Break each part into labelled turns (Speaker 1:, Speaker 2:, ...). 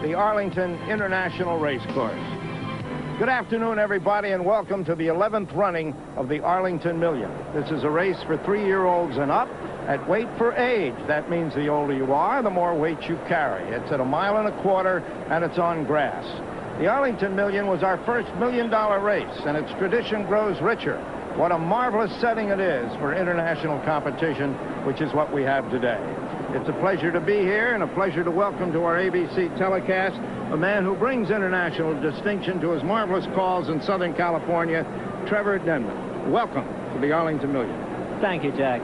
Speaker 1: the Arlington International Racecourse. Good afternoon, everybody, and welcome to the 11th running of the Arlington Million. This is a race for 3-year-olds and up at weight for age. That means the older you are, the more weight you carry. It's at 1.25 miles, and it's on grass. The Arlington Million was our first million-dollar race, and its tradition grows richer. What a marvelous setting it is for international competition, which is what we have today. It's a pleasure to be here and a pleasure to welcome to our ABC telecast a man who brings international distinction to his marvelous calls in Southern California, Trevor Denman. Welcome to the Arlington Million.
Speaker 2: Thank you, Jack.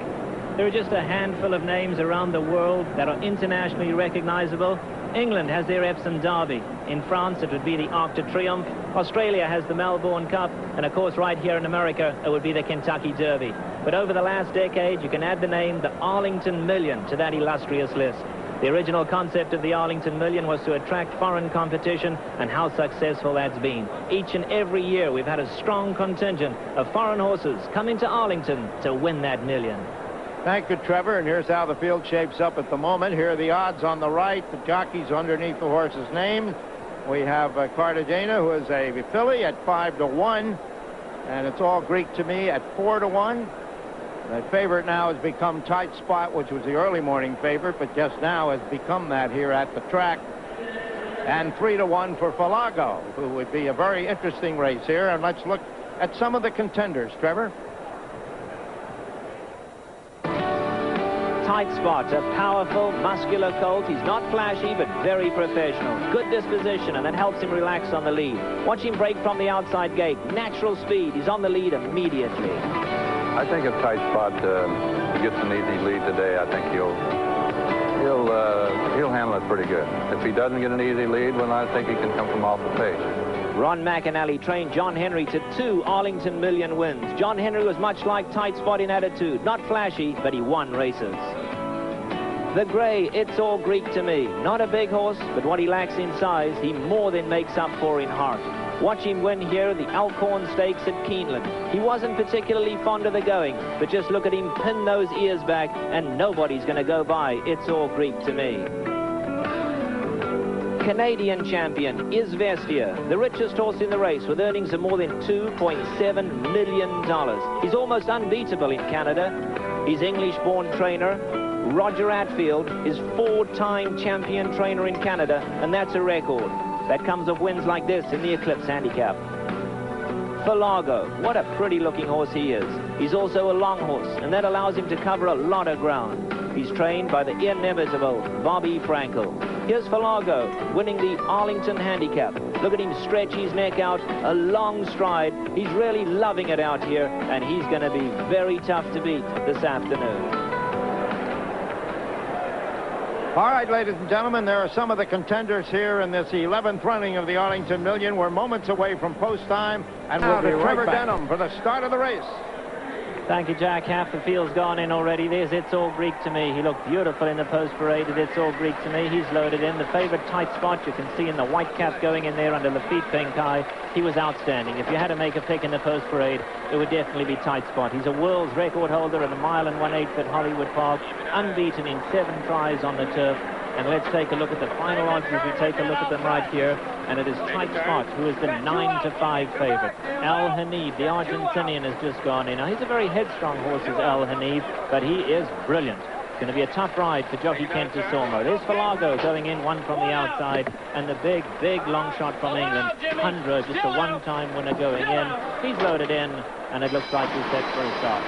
Speaker 2: There are just a handful of names around the world that are internationally recognizable. England has their Epsom Derby. In France, it would be the Arc de Triomphe. Australia has the Melbourne Cup. And, of course, right here in America, it would be the Kentucky Derby. But over the last decade, you can add the name the Arlington Million to that illustrious list. The original concept of the Arlington Million was to attract foreign competition, and how successful that's been. Each and every year, we've had a strong contingent of foreign horses coming to Arlington to win that million.
Speaker 1: Thank you, Trevor, and here's how the field shapes up at the moment. Here are the odds on the right, the jockeys underneath the horse's name. We have Cartagena, who is a filly, at 5-1, and it's all Greek to me at 4-1. The favorite now has become Tight Spot, which was the early morning favorite, but just now has become that here at the track. And 3-1 for Falago, who would be a very interesting race here. And let's look at some of the contenders, Trevor.
Speaker 2: Tight Spot, a powerful, muscular colt. He's not flashy, but very professional. Good disposition, and that helps him relax on the lead. Watch him break from the outside gate. Natural speed. He's on the lead immediately.
Speaker 3: I think if Tight Spot gets an easy lead today, I think he'll handle it pretty good. If he doesn't get an easy lead, well, I think he can come from off the pace.
Speaker 2: Ron McAnally trained John Henry to 2 Arlington Million wins. John Henry was much like Tight Spot in attitude. Not flashy, but he won races. The Grey, It's All Greek to Me. Not a big horse, but what he lacks in size, he more than makes up for in heart. Watch him win here the Alcorn Stakes at Keeneland. He wasn't particularly fond of the going, but just look at him pin those ears back, and nobody's going to go by It's All Greek to Me. Canadian champion is Vestia, the richest horse in the race with earnings of more than $2.7 million. He's almost unbeatable in Canada. He's English-born trainer. Roger Atfield is 4-time champion trainer in Canada, and that's a record. That comes of wins like this in the Eclipse Handicap. Falago, what a pretty-looking horse he is. He's also a long horse, and that allows him to cover a lot of ground. He's trained by the inimitable Bobby Frankel. Here's Falago winning the Arlington Handicap. Look at him stretch his neck out, a long stride. He's really loving it out here, and he's going to be very tough to beat this afternoon.
Speaker 1: All right, ladies and gentlemen, there are some of the contenders here in this 11th running of the Arlington Million. We're moments away from post time, and we'll be Trevor Denham for the start of the race.
Speaker 2: Thank you, Jack. Half the field's gone in already. There's It's All Greek to Me. He looked beautiful in the post parade at It's All Greek to Me. He's loaded in. The favorite Tight Spot, you can see in the white cap going in there under Lafitte Penkai. He was outstanding. If you had to make a pick in the post parade, it would definitely be Tight Spot. He's a world's record holder at 1 mile and 1/8 at Hollywood Park, unbeaten in 7 tries on the turf. And let's take a look at the final odds as we take a look at them right here. And it is Tight Spot, who is the 9-5 favorite. Al Hanib, the Argentinian, has just gone in. Now, he's a very headstrong horse, is Al Hanib, but he is brilliant. It's going to be a tough ride for jockey Kent DeSormo. There's Falago going in, one from the outside. And the big, big long shot from England, 100, just a one-time winner going in. He's loaded in, and it looks like he's set for a start.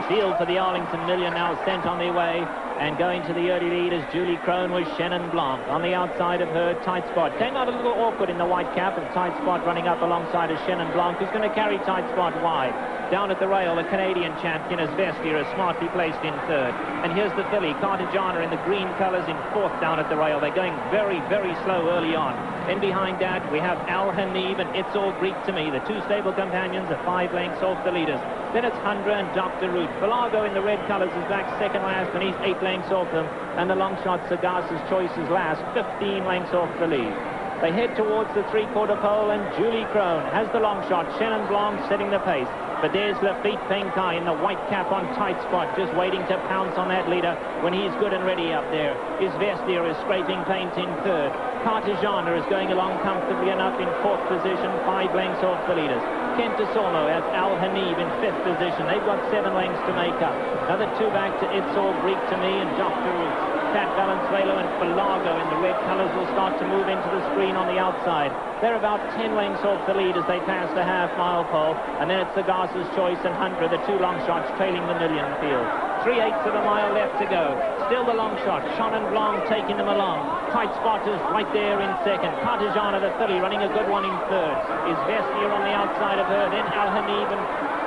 Speaker 2: Field for the Arlington Million now sent on their way. And going to the early lead is Julie Crone with Chenin Blanc. On the outside of her, Tight Spot. Came out a little awkward in the white cap, and Tight Spot running up alongside of Chenin Blanc, who's going to carry Tight Spot wide. Down at the rail, the Canadian champion is Vestia, is smartly placed in 3rd. And here's the filly, Cartagena, in the green colours in 4th down at the rail. They're going very, very slow early on. Then behind that, we have Al Hanib and It's All Greek to Me. The 2 stable companions are 5 lengths off the leaders. Then it's Hundra and Dr. Root. Falago in the red colours is back second last, and he's 8 lengths off them. And the long shot Sagasa's Choice is last, 15 lengths off the lead. They head towards the 3/4 pole, and Julie Crone has the long shot. Chenin Blanc setting the pace. But there's Lafitte Penkai in the white cap on Tight Spot, just waiting to pounce on that leader when he's good and ready up there. His Vestia is scraping paint in 3rd. Cartagena is going along comfortably enough in 4th position, 5 lengths off the leaders. Kent DeSormo has Al Hanib in 5th position. They've got 7 lengths to make up. Another 2 back to It's All Greek to Me and Dr. Roots. Cat Valenzuela and Falago in the red colors will start to move into the screen on the outside. They're about 10 lengths off the lead as they pass the half-mile pole. And then it's the Garza's Choice and Hunter, the 2 long shots trailing the million field. 3/8 of a mile left to go. Still the long shot. Chenin Blanc taking them along. Tight Spot is right there in 2nd. Cartagena, the filly, running a good one in 3rd. Is Vestier on the outside of her. Then Al Hanib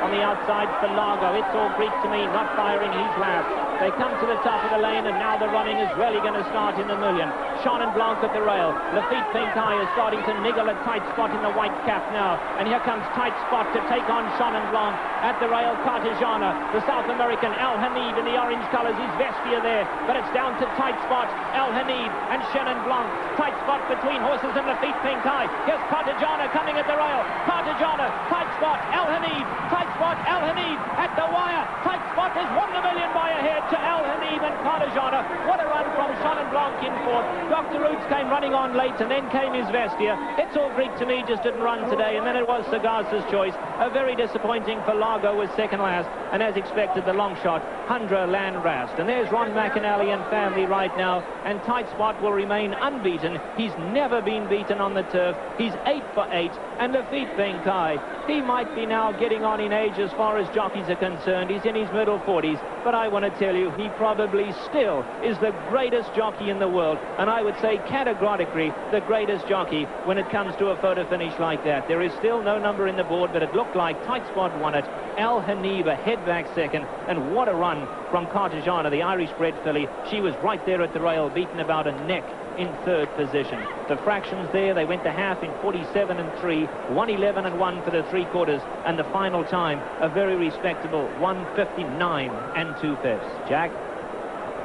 Speaker 2: on the outside for Largo. It's All Greek to Me, not firing. He's last. They come to the top of the lane, and now the running is really going to start in the million. Chenin Blanc at the rail. Lafitte Pink Eye is starting to niggle a Tight Spot in the white cap now. And here comes Tight Spot to take on Chenin Blanc at the rail. Cartagena, the South American Al Hanib in the orange colors. Is Vestier there, but it's down to Tight Spot, Al Hanib and Chenin Blanc. Tight Spot between horses and Lafitte Pink Eye. Here's Cartagena coming at the rail. Cartagena, Tight Spot, Al Hanib. Tight Spot, Al Hanib at the wire. Tight Spot has won the million by a head to Al Hanib and Cartagena. What a run from Chenin Blanc in 4th. Dr. Roots came running on late, and then came his Vestier. It's All Greek to Me just didn't run today, and then it was Sagaz's Choice. A very disappointing for Largo was 2nd last, and as expected, the long shot, Hundra Landrast. And there's Ron McAnally and family right now, and Tight Spot will remain unbeaten. He's never been beaten on the turf. He's 8 for 8, and Lafitte Pink Eye, he might be now getting on in age as far as jockeys are concerned. He's in his middle 40s, but I want to tell you, he probably still is the greatest jockey in the world, and I would say categorically the greatest jockey when it comes to a photo finish like that. There is still no number in the board, but it looked like Tight Spot won it. Al Hanib a head back 2nd, and what a run from Cartagena, the Irish-bred filly. She was right there at the rail, beaten about a neck in 3rd position. The fractions there, they went to half in 47 and 3, 1:11 and 1 for the 3/4, and the final time a very respectable 1:59 and 2/5. Jack?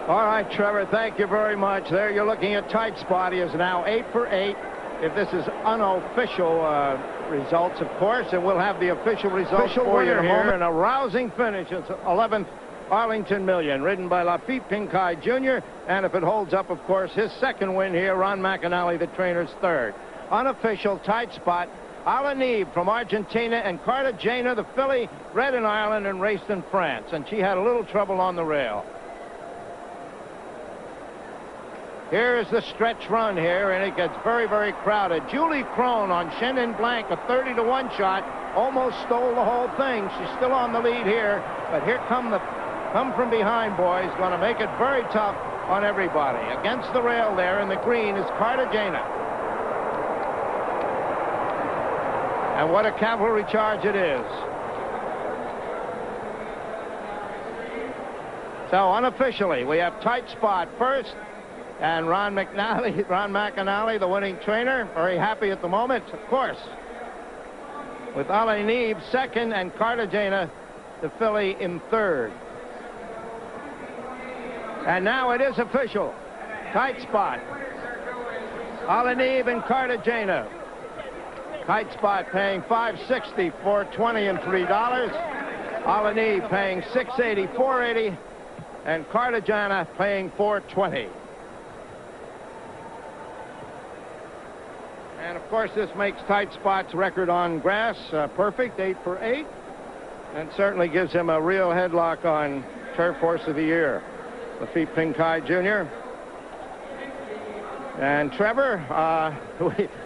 Speaker 1: All right, Trevor, thank you very much. There you're looking at Tight Spot. He is now 8 for 8. If this is unofficial results, of course, and we'll have the official results for you in a moment. And a rousing finish. It's 11th Arlington Million, ridden by Lafitte Pink Eye Jr. And if it holds up, of course, his 2nd win here, Ron McAnally, the trainer's 3rd. Unofficial Tight Spot, Al Hanib from Argentina, and Cartagena, the filly, bred in Ireland and raced in France. And she had a little trouble on the rail. Here is the stretch run here, and it gets very, very crowded. Julie Crone on Chenin Blanc, a 30-to-1 shot, almost stole the whole thing. She's still on the lead here, but here come from behind boys, going to make it very tough on everybody. Against the rail there in the green is Cartagena. And what a cavalry charge it is. So unofficially, we have Tight Spot first, and Ron McAnally, the winning trainer, very happy at the moment, of course, with Al Hanib 2nd and Cartagena, the filly, in 3rd. And now it is official. Tight Spot, Al Hanib and Cartagena. Tight Spot paying $5.60, $4.20 and $3. Al Hanib paying $6.80, $4.80, and Cartagena paying $4.20. And of course, this makes Tight Spot's record on grass perfect, 8 for 8, and certainly gives him a real headlock on Turf Horse of the Year. Lafitte Pink Eye Jr. And Trevor,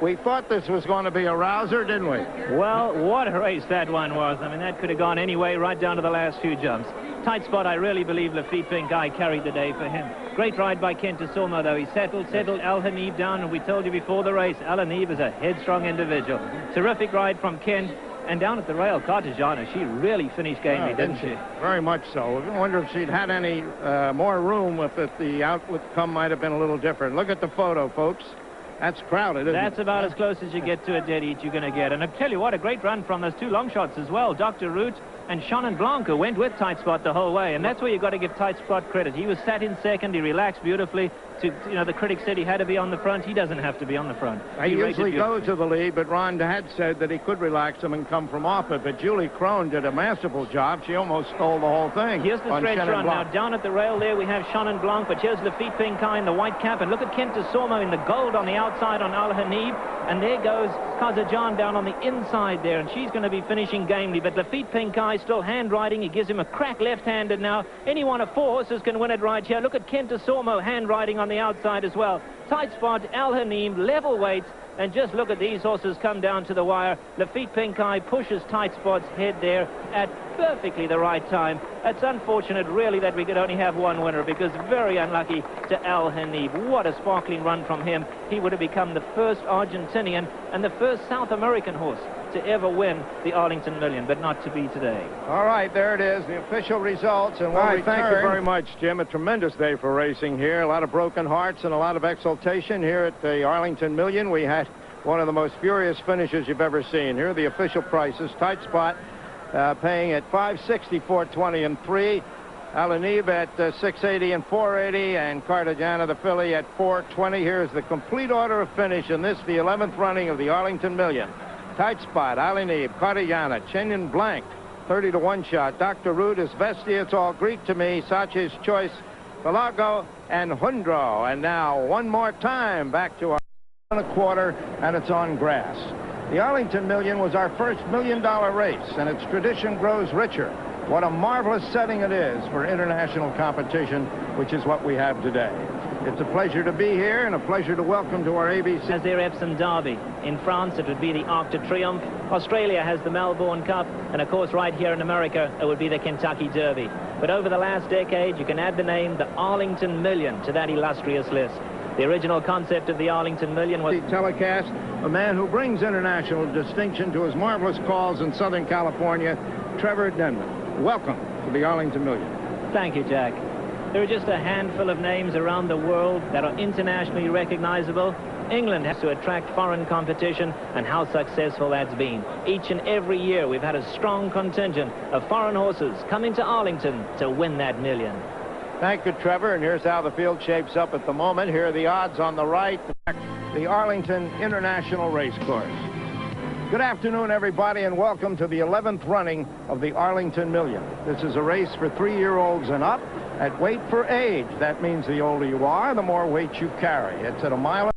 Speaker 1: we thought this was going to be a rouser, didn't we?
Speaker 2: Well, what a race that one was. I mean, that could have gone any way right down to the last few jumps. Tight Spot, I really believe Lafitte Pink Eye carried the day for him. Great ride by Kent DeSormo, though. He settled Al Hanib down, and we told you before the race, Al Hanib is a headstrong individual. Terrific ride from Kent. And down at the rail, Cartagena, she really finished gamely, didn't she?
Speaker 1: Very much so. I wonder if she'd had any more room, if the outlet come might have been a little different. Look at the photo, folks. That's crowded, isn't it?
Speaker 2: That's about as close as you get to a dead heat you're going to get. And I tell you what, a great run from those 2 long shots as well. Dr. Root and Chenin Blanc, who went with Tight Spot the whole way. And that's where you've got to give Tight Spot credit. He was sat in 2nd. He relaxed beautifully. The critics said he had to be on the front. He doesn't have to be on the front.
Speaker 1: He usually goes to the lead, but Ron had said that he could relax him and come from off it. But Julie Crone did a masterful job. She almost stole the whole thing.
Speaker 2: Here's the stretch run now. Down at the rail there, we have Chenin Blanc, but here's Lafitte Pink Eye in the white cap. And look at Kent DeSormo in the gold on the outside. outside on Al Hanib, and there goes Kazajan down on the inside there, and she's going to be finishing gamely. But Lafitte Pinkai still hand-riding. He gives him a crack left-handed now. Any one of 4 horses can win it right here. Look at Kent Asormo hand-riding on the outside as well. Tight spot, Al Hanib, level weights. And just look at these horses come down to the wire. Lafitte Pinkai pushes Tight Spot's head there at perfectly the right time. It's unfortunate, really, that we could only have one winner, because very unlucky to Al Hanib. What a sparkling run from him. He would have become the first Argentinian and the first South American horse to ever win the Arlington Million, but not to be today.
Speaker 1: All right, there it is, the official results. And thank you very much, Jim. A tremendous day for racing here. A lot of broken hearts and a lot of exultation here at the Arlington Million. We had one of the most furious finishes you've ever seen. Here are the official prices. Tight Spot paying at $560, $420, and $3. Al Hanib at $680 and $480, and Cartagena, the filly, at $420. Here's the complete order of finish in this, the 11th running of the Arlington Million. Tight Spot, Al Hanib, Cartagena, Chenin Blanc, 30 to 1 shot. Dr. Rude is Vestia, It's All Greek to Me, Sache's Choice, Pelago, and Hundro. And now, one more time, back to our 1.25, and it's on grass. The Arlington Million was our first $1 million race, and its tradition grows richer. What a marvelous setting it is for international competition, which is what we have today. It's a pleasure to be here and a pleasure to welcome to our ABC.
Speaker 2: As their Epsom Derby. In France, it would be the Arc de Triomphe. Australia has the Melbourne Cup. And, of course, right here in America, it would be the Kentucky Derby. But over the last decade, you can add the name the Arlington Million to that illustrious list. The original concept of the Arlington Million was...
Speaker 1: The telecast, a man who brings international distinction to his marvelous calls in Southern California, Trevor Denman. Welcome to the Arlington Million.
Speaker 2: Thank you, Jack. There are just a handful of names around the world that are internationally recognizable. England has to attract foreign competition, and how successful that's been. Each and every year, we've had a strong contingent of foreign horses coming to Arlington to win that million.
Speaker 1: Thank you, Trevor, and here's how the field shapes up at the moment. Here are the odds on the right, the Arlington International Racecourse. Good afternoon, everybody, and welcome to the 11th running of the Arlington Million. This is a race for 3-year-olds and up at weight for age. That means the older you are, the more weight you carry. It's at 1 mile.